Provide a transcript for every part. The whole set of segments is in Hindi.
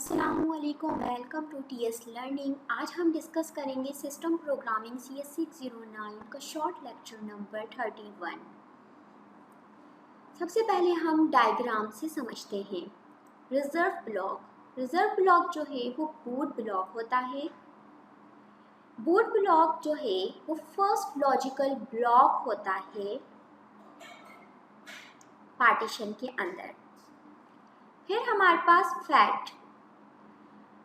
अस्सलामुअलैकुम, वेलकम टू टीएस लर्निंग। आज हम डिस्कस करेंगे सिस्टम प्रोग्रामिंग CS 609 का शॉर्ट लेक्चर नंबर 31। सबसे पहले हम डायग्राम से समझते हैं। रिजर्व ब्लॉक जो है वो बूट ब्लॉक होता है। बूट ब्लॉक जो है वो फर्स्ट लॉजिकल ब्लॉक होता है पार्टीशन के अंदर। फिर हमारे पास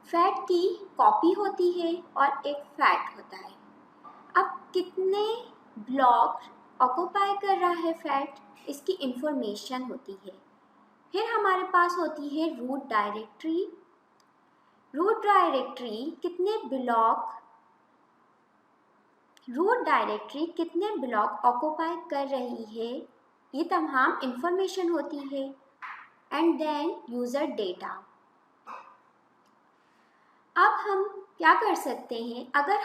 फैट की कॉपी होती है और एक फैट होता है। अब कितने ब्लॉक ऑक्युपाई कर रहा है फैट, इसकी इंफॉर्मेशन होती है। फिर हमारे पास होती है रूट डायरेक्टरी कितने ब्लॉक ऑक्युपाई कर रही है, ये तमाम इंफॉर्मेशन होती है। And then user data. अब हम क्या कर सकते हैं, अगर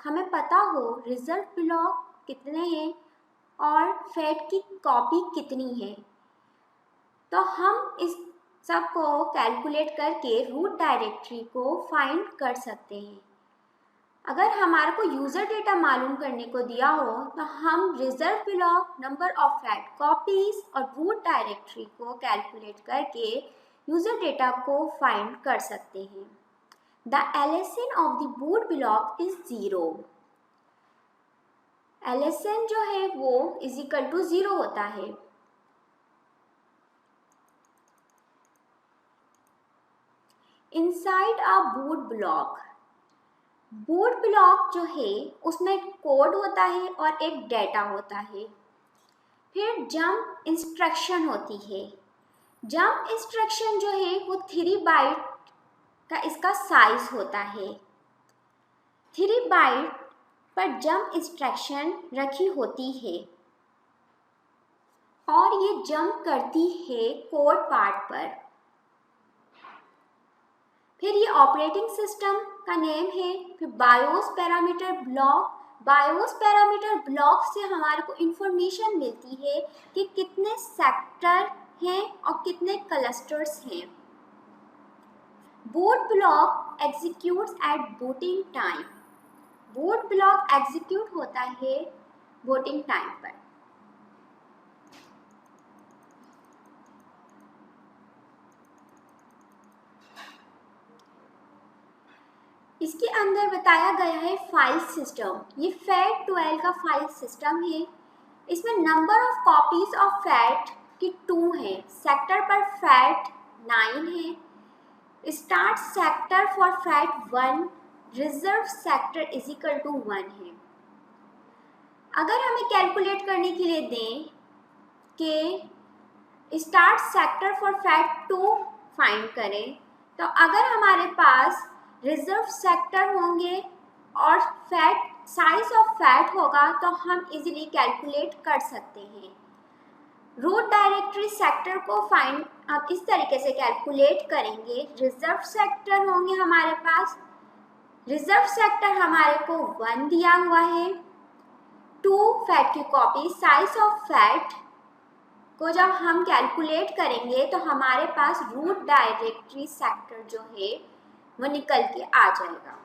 हमें पता हो रिजर्व ब्लॉक कितने हैं और फैट की कॉपी कितनी है, तो हम इस सब को कैलकुलेट करके रूट डायरेक्टरी को फाइंड कर सकते हैं। अगर हमारे को यूज़र डेटा मालूम करने को दिया हो तो हम reserve block, number of fat copies और रूट डायरेक्टरी को कैलकुलेट करके यूज़र डेटा को फाइंड कर सकते हैं। The LSN of the boot block is 0. LSN जो है वो =0 होता है। Inside a boot block जो है उसमें कोड होता है और एक डेटा होता है। फिर जंप इंस्ट्रक्शन होती है। जंप इंस्ट्रक्शन जो है वो 3 बाइट का इसका साइज होता है। 3 बाइट पर जंप इंस्ट्रक्शन रखी होती है और ये जंप करती है कोड पार्ट पर। फिर ये ऑपरेटिंग सिस्टम का नेम है। फिर बायोस पैरामीटर ब्लॉक से हमारे को इंफॉर्मेशन मिलती है कि कितने सेक्टर हैं और कितने क्लस्टर्स हैं। Boot block executes at booting time. Boot block execute होता है बूटिंग टाइम पर। इसके अंदर बताया गया है फाइल सिस्टम। ये फैट 12 का फाइल सिस्टम है। इसमें number of copies of fat की 2 है। सेक्टर पर फैट 9 है। Start sector for fat 1, reserve sector =1 है। अगर हमें कैलकुलेट करने के लिए दें कि start sector for fat 2 find करें, तो अगर हमारे पास रिजर्व सेक्टर होंगे और फैट साइज ऑफ फैट होगा तो हम इजीली कैलकुलेट कर सकते हैं। रूट डायरेक्टरी सेक्टर को फाइंड आप इस तरीके से कैलकुलेट करेंगे। रिजर्व सेक्टर होंगे हमारे पास। रिजर्व सेक्टर हमारे को 1 दिया हुआ है। 2 फैट की कॉपी, साइज ऑफ फैट को जब हम कैलकुलेट करेंगे तो हमारे पास रूट डायरेक्टरी सेक्टर जो है वो निकल के आ जाएगा।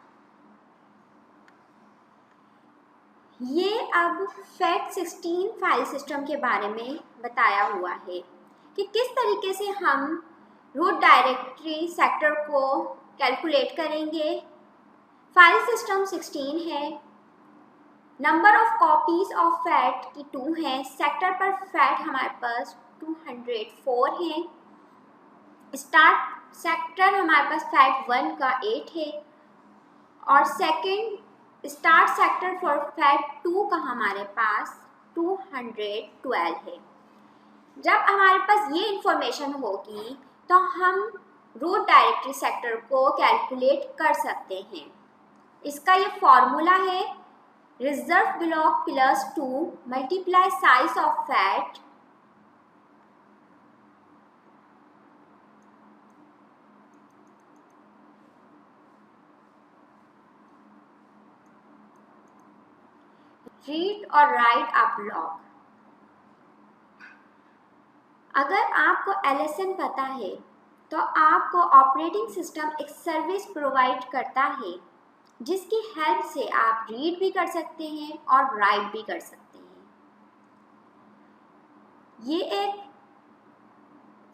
ये अब फैट 16 फाइल सिस्टम के बारे में बताया हुआ है कि किस तरीके से हम रूट डायरेक्टरी सेक्टर को कैलकुलेट करेंगे। फाइल सिस्टम 16 है। Number of copies of fat की 2 है। सेक्टर पर फैट हमारे पास 204 है। स्टार्ट सेक्टर हमारे पास फैट 1 का 8 है और second start sector for fat 2 का हमारे पास 212 है। जब हमारे पास ये इंफॉर्मेशन होगी तो हम रूट डायरेक्टरी सेक्टर को कैलकुलेट कर सकते हैं। इसका ये फॉर्मूला है reserve block +2 multiply size of fat read और राइट अ ब्लॉक। अगर आपको LSN पता है तो आपको ऑपरेटिंग सिस्टम एक सर्विस प्रोवाइड करता है जिसकी हेल्प से आप रीड भी कर सकते हैं और राइट भी कर सकते हैं। ये एक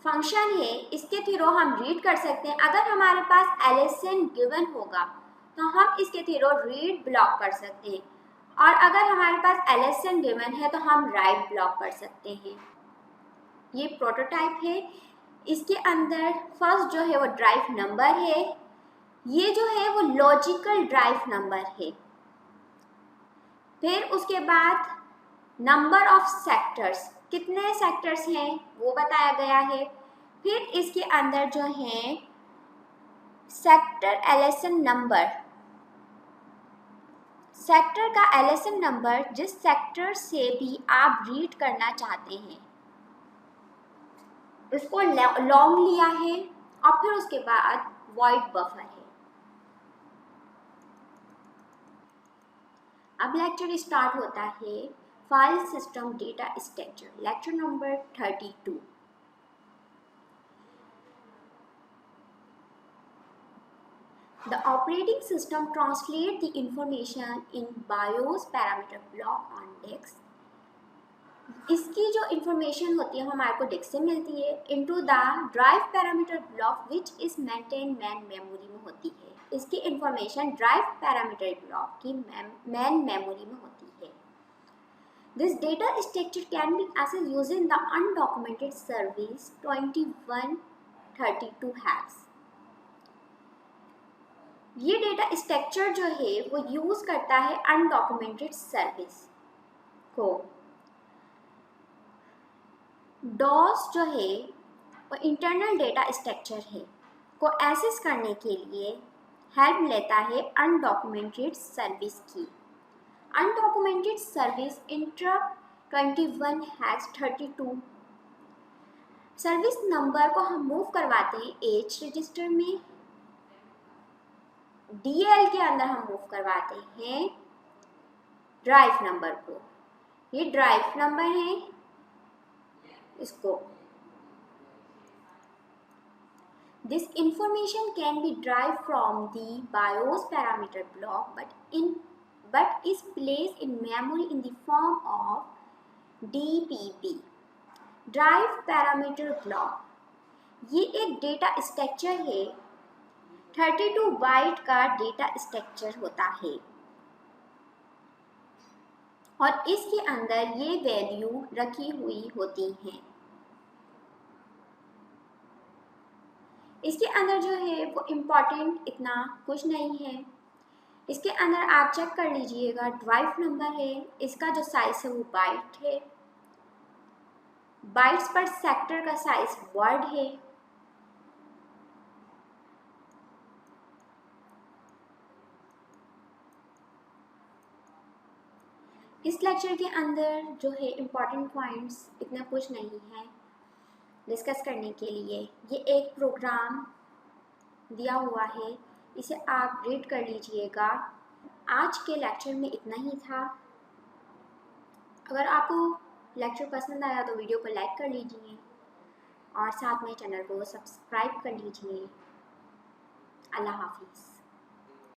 फंक्शन है, इसके थ्रू हम रीड कर सकते हैं। अगर हमारे पास LSN गिवन होगा तो हम इसके थ्रू रीड ब्लॉक कर सकते हैं, और अगर हमारे पास LSN गिवन है तो हम राइट ब्लॉक कर सकते हैं। ये प्रोटोटाइप है। इसके अंदर फर्स्ट जो है वो ड्राइव नंबर है, ये जो है वो लॉजिकल ड्राइव नंबर है। फिर उसके बाद नंबर ऑफ सेक्टर्स, कितने सेक्टर्स हैं वो बताया गया है। फिर इसके अंदर जो है सेक्टर LSN नंबर, सेक्टर का LSN नंबर जिस सेक्टर से भी आप रीड करना चाहते हैं उसको लॉन्ग लिया है, और फिर उसके बाद वॉइड बफर है। अब लेक्चर स्टार्ट होता है file system data structure, lecture number 32। The operating system translates the information in BIOS parameter block on disk। इसकी जो इंफॉर्मेशन होती है हमारे को डिस्क से मिलती है, into the drive parameter block which is maintain main memory में होती है। इसकी इंफॉर्मेशन ड्राइव पैरामीटर ब्लॉक की मैन मेमोरी में होती है। This data structure can be access using the undocumented service 2132 hash. ये डेटा स्ट्रक्चर जो है वो यूज करता है अनडॉक्यूमेंटेड सर्विस को। डॉस जो है वो इंटरनल डेटा स्ट्रक्चर है को एक्सेस करने के लिए हेल्प लेता है अनडॉक्यूमेंटेड सर्विस की। Undocumented service interrupt 2132 service number को हम मूव करवाते हैं एच रजिस्टर में, DL के अंदर हम मूव करवाते हैं ड्राइव नंबर को। ये ड्राइव नंबर है, इसको this information can be derived from the BIOS parameter block but is placed in memory in the form of DPB drive parameter block. ये एक डेटा स्ट्रक्चर है, 32 बाइट का डेटा स्ट्रक्चर होता है और इसके अंदर ये वैल्यू रखी हुई होती हैं। इसके अंदर जो है वो इम्पॉर्टेंट इतना कुछ नहीं है। इसके अंदर आप चेक कर लीजिएगा, ड्राइव नंबर है, इसका जो साइज है वो बाइट है, बाइट्स पर सेक्टर का साइज वर्ड है। इस लेक्चर के अंदर जो है इम्पॉर्टेंट पॉइंट्स इतना कुछ नहीं है डिस्कस करने के लिए। ये एक प्रोग्राम दिया हुआ है, इसे आप रीड कर लीजिएगा। आज के लेक्चर में इतना ही था। अगर आपको लेक्चर पसंद आया तो वीडियो को लाइक कर लीजिए और साथ में चैनल को सब्सक्राइब कर लीजिए। अल्लाह हाफिज़।